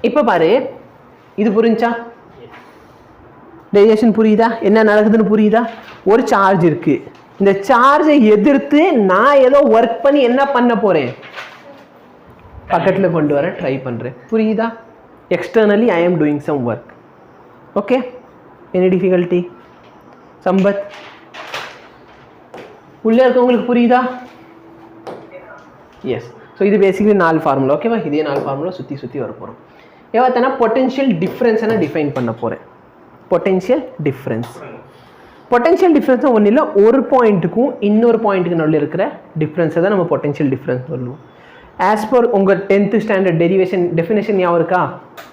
இப்போ பாரு, இது புரிஞ்சா? ரேடியேஷன் புரியுதா? என்ன நடக்குதுன்னு புரியுதா? ஒரு சார்ஜ் இருக்கு. இந்த சார்ஜை எதிர்த்து நான் ஏதோ ஒர்க் பண்ணி என்ன பண்ண போறேன்? பக்கத்தில் கொண்டு வர ட்ரை பண்றேன். புரியுதா? Externally I am doing some work. Okay, any difficulty? Sampath, உள்ளே இருக்கவங்களுக்கு புரியுதா? எஸ். ஸோ இது பேசிக்கலி 4 ஃபார்முலா. ஓகேவா? இதே 4 ஃபார்முலா சுற்றி வர போகிறோம். எவ்வளோத்தானா பொட்டென்ஷியல் டிஃப்ரென்ஸை நான் டிஃபைன் பண்ண போகிறேன். பொட்டென்ஷியல் டிஃப்ரென்ஸ் ஒன்றும் இல்லை, ஒரு பாயிண்ட்டுக்கும் இன்னொரு பாயிண்ட்டுக்கு நடுவில் இருக்கிற டிஃப்ரென்ஸை தான் நம்ம பொட்டென்ஷியல் டிஃப்ரென்ஸ் சொல்லுவோம். ஆஸ் பர் உங்கள் 10th ஸ்டாண்டர்ட் டெஃபினேஷன் ஞாபகம் இருக்கா?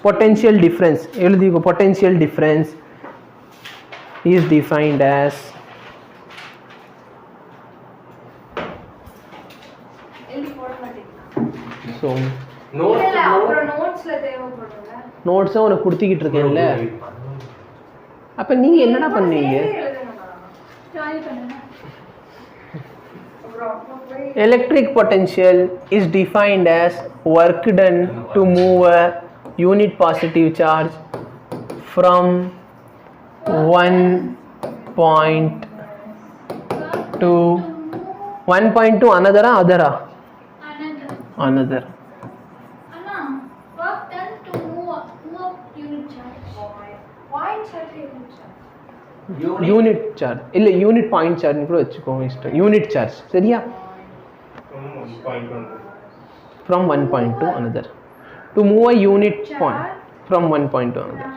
பொட்டென்ஷியல் டிஃப்ரென்ஸ் எழுதிக்கோ. Potential difference is defined as so நோட்ஸை உனக்கு கொடுத்துக்கிட்டு இருக்கேன்ல, அப்போ நீங்கள் என்னடா பண்ணீங்க? Electric potential is defined as work done to move a unit positive charge from one point to another. Another. Work done to move unit charge. Point charge. Unit charge இல்லை, unit point சார்ஜ்னு கூட வச்சுக்கோங்க, இஷ்டம். Unit charge சரியா? From one point to another. To move a unit point from one point to another.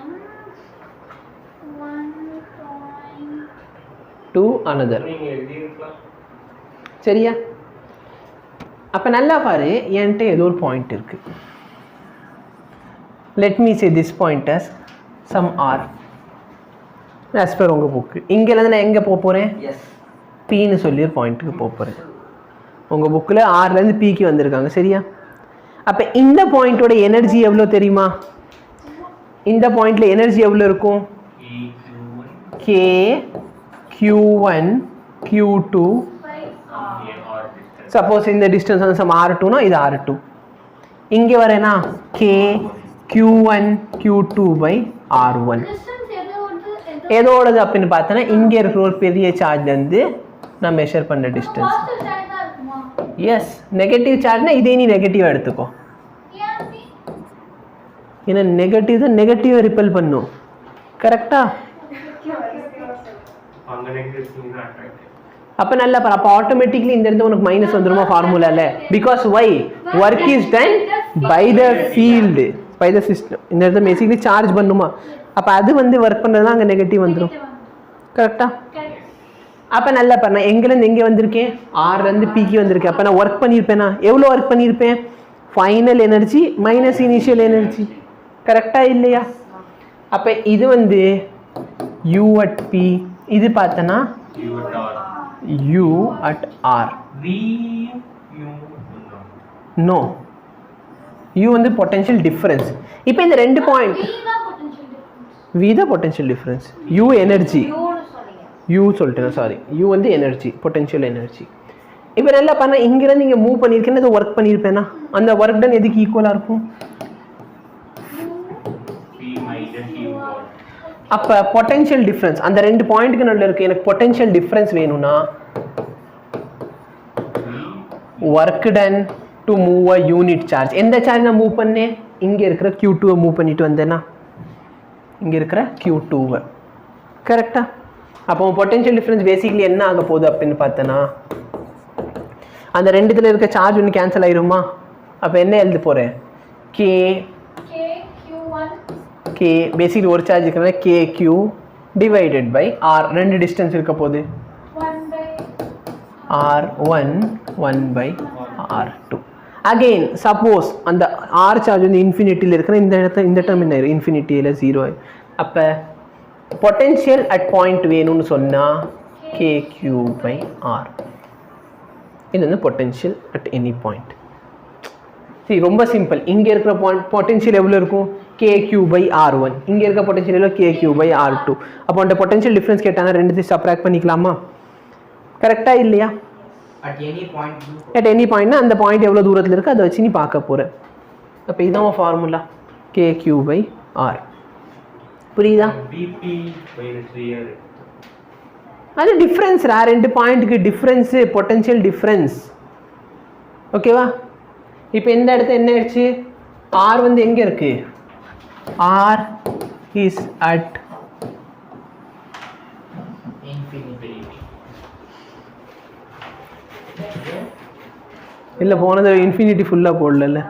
To another. சரியா? அப்போ நல்லா பாரு, என்கிட்ட ஏதோ ஒரு பாயிண்ட் இருக்கு. Let me say this point as some R. As per உங்கள் புக்கு. இங்கேருந்து நான் எங்கே போக போகிறேன்? பின்னு சொல்லி ஒரு பாயிண்ட்டுக்கு போக போகிறேன். உங்கள் புக்கில் ஆர்லேருந்து பிக்கு வந்திருக்காங்க. சரியா? அப்போ இந்த பாயிண்ட்டோட எனர்ஜி எவ்வளோ தெரியுமா? இந்த பாயிண்டில் எனர்ஜி எவ்வளோ இருக்கும்? K Q1 Q2. சப்போஸ் இந்த டிஸ்டன்ஸ் வந்து சம் R2னா இது R2. இங்கே வரேன்னா K Q1 Q2 by R1. எதோடது அப்படின்னு பார்த்தோன்னா இங்கே இருக்கிற ஒரு பெரிய சார்ஜ்லேருந்து நான் மெஷர் பண்ணுற டிஸ்டன்ஸ். எஸ், நெகட்டிவ் சார்ஜ்னா இதே நீ நெகட்டிவாக எடுத்துக்கோ. ஏன்னா நெகட்டிவ் தான் நெகட்டிவாக ரிப்பல் பண்ணும். கரெக்டா? அப்போ நல்லா பாரு, அப்போ ஆட்டோமேட்டிக்லி இந்த இடத்துல உனக்கு மைனஸ் வந்துருமா ஃபார்முலாவில்? Because why work is done by the field, by the system. இந்த இடத்துல பேசிக்கலி சார்ஜ் பண்ணுமா? அப்போ அது வந்து ஒர்க் பண்ணுறது தான் அங்கே நெகட்டிவ் வந்துடும். கரெக்டா? அப்போ நல்லா பாரு, நான் எங்கேருந்து எங்கே வந்திருக்கேன்? ஆர்லேருந்து பிக்கு வந்திருக்கேன். அப்போ நான் ஒர்க் பண்ணியிருப்பேனா? எவ்வளோ ஒர்க் பண்ணியிருப்பேன்? Final energy minus initial energy. கரெக்டா இல்லையா? அப்போ இது வந்து யூ அட் பி, இது பார்த்தோன்னா U at R. No, U வந்து பொட்டன்ஷியல் டிஃபரன்ஸ். இப்போ இந்த ரெண்டு point V the potential difference, U energy, U சொல்லிட்டேன், சாரி, U வந்து எனர்ஜி, பொட்டன்ஷியல் எனர்ஜி. இப்போ நல்லா பண்ண இங்கிருந்து நீங்கள் மூவ் பண்ணியிருக்கேன்னு ஏதோ ஒர்க் பண்ணியிருப்பேன்னா அந்த ஒர்க் டன் எதுக்கு ஈக்குவலாக இருக்கும்? அப்போ பொட்டன்ஷியல் டிஃப்ரென்ஸ் அந்த ரெண்டு பாயிண்ட்டுக்கு நடுவில் இருக்குது. எனக்கு பொட்டன்ஷியல் டிஃப்ரென்ஸ் வேணும்னா work done to move a unit charge. எந்த சார்ஜ் நான் மூவ் பண்ணேன்? இங்கே இருக்கிற Q2வை மூவ் பண்ணிட்டு வந்தேன்னா இங்கே இருக்கிற Q2வை. கரெக்டா? அப்போ பொட்டன்ஷியல் டிஃப்ரென்ஸ் பேசிக்கலி என்ன ஆக போகுது அப்படின்னு பார்த்தோன்னா அந்த ரெண்டுத்தில் இருக்க சார்ஜ் ஒன்று கேன்சல் ஆயிருமா? அப்போ என்ன எழுத போகிறேன்? கே கே பேசிக்கலி ஒரு சார்ஜ் இருக்கிற KQ டிவைடட் பை R. ரெண்டு டிஸ்டன்ஸ் இருக்க போகுது R1 1 by R2. Again suppose அந்த ஆர் சார்ஜ் வந்து இன்ஃபினிட்டியில் இருக்கிற இந்த இடத்துல இந்த டேர்ம் என்ன ஆயிரும்? இன்ஃபினிட்டியில் 0. அப்போ பொட்டென்ஷியல் அட் பாயிண்ட் வேணும்னு சொன்னால் KQ by R. இது வந்து பொட்டென்ஷியல் அட் எனி பாயிண்ட். சரி, ரொம்ப சிம்பிள். இங்கே இருக்கிற பொட்டென்ஷியல் எவ்வளோ இருக்கும்? KQ by R1. இங்கே இருக்க பொட்டென்ஷியல் எவ்வளோ? KQ by R2. அப்போ அந்த பொட்டென்ஷியல் டிஃப்ரென்ஸ் கேட்டாங்க, ரெண்டுத்தையும் சப்ராக்ட் பண்ணிக்கலாமா? கரெக்டாக இல்லையா? at any point அந்த பாயிண்ட் எவ்வளோ தூரத்தில் இருக்குது அதை வச்சு நீ பார்க்க போகிற. அப்போ இதுதான் ஃபார்முலா. KQ/R. புரியுதா? BP minus VR. அது டிஃப்ரென்ஸ், ரெண்டு பாயிண்ட்டுக்கு டிஃப்ரென்ஸு, பொட்டன்ஷியல் டிஃப்ரென்ஸ். ஓகேவா? இப்போ இந்த இடத்துல என்ன ஆயிடுச்சு, ஆர் வந்து எங்கே இருக்கு, ஆர் இஸ் அட் Infinity. இல்லை போனது இன்ஃபினிட்டி ஃபுல்லாக போடல.